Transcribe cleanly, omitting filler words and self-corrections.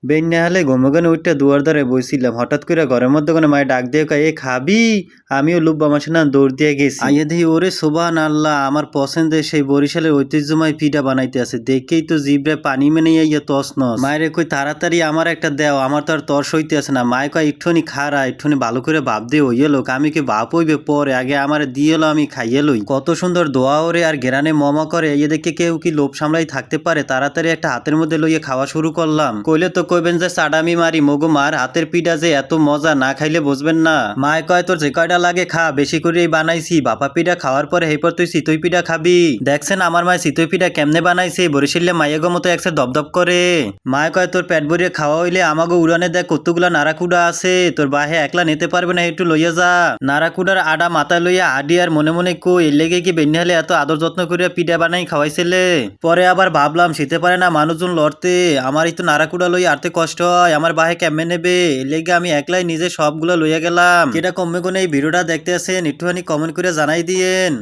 বেন্যাহালে ঘুমোগানে উঠটা দুয়ার দ্বারে বইছিলাম, হঠাৎ করে ঘরের মধ্যে কোনো মায়ে ডাক দিয়ে কয়, এ খাবি? আমিও লুব্বা মাসে না দৌড় দিয়ে গেছি। আইয়া দেখি ওরে সোবান আল্লাহ, আমার পছন্দের সেই বরিশালের ঐতিহ্যময় পিঠা বানাইতে আছে। দেখেই তো জিব্রায় পানি মেনে ইয়া তস নস। মায়ের কই তাড়াতাড়ি আমার একটা দেও, আমার তো আর তর্স হইতে আছে না। মায়ে কয় একটুখানি খারা, একটুখানি ভালো করে ভাব দিয়ে হইয়ে লোক। আমি কি বাপ হইবে পরে, আগে আমার দিয়ে এলো আমি খাইয়ে লই। কত সুন্দর দোয়া ওরে আর গেরানে মমা করে, এই দেখে কেউ কি লোভ সামলাই থাকতে পারে? তাড়াতাড়ি একটা হাতের মধ্যে লইয়ে খাওয়া শুরু করলাম। কইলে তো কইবেন যে চাডামি মারি, মগু মার হাতের পিঠা যে এত মজা, না খাইলে বুঝবেন না। মায় কয় তোর যে কয়টা লাগে খা, বেশি করেই বানাইছি। বাপা পিঠা খাওয়ার পরে হেপর তুই চিতই পিঠা খাবি। দেখছেন আমার মায় চিতই পিঠা কেমনে বানাইছে, বরিশালে মাইয়াগো মতো একসে দপদপ করে। মায় কয় তোর পেট ভরিয়ে খাওয়া হইলে আমাগো উড়ানে দেখ কতগুলা নারাকুডা আছে, তোর বাহে একলা নিতে পারবে না, একটু লইয়া যা। নারাকুডার আডা মাথায় লইয়া আডি আর মনে মনে কই এর লেগে কি বেন্যালে এত আদর যত্ন করিয়া পিঠা বানাই খাওয়াইছিলে। পরে আবার ভাবলাম শীতে পারে না মানুষজন লড়তে, আমারই তো নারাকুডা লই আরতে কষ্ট হয়, আমার বাহে কেমনে নেবে, এর লেগে আমি একলাই নিজে সবগুলো লইয়া গেলাম। যেটা কমবে কোন এই ভিডিওটা দেখতে আছেন একটুখানি কমেন্ট করে জানাই দিয়েন।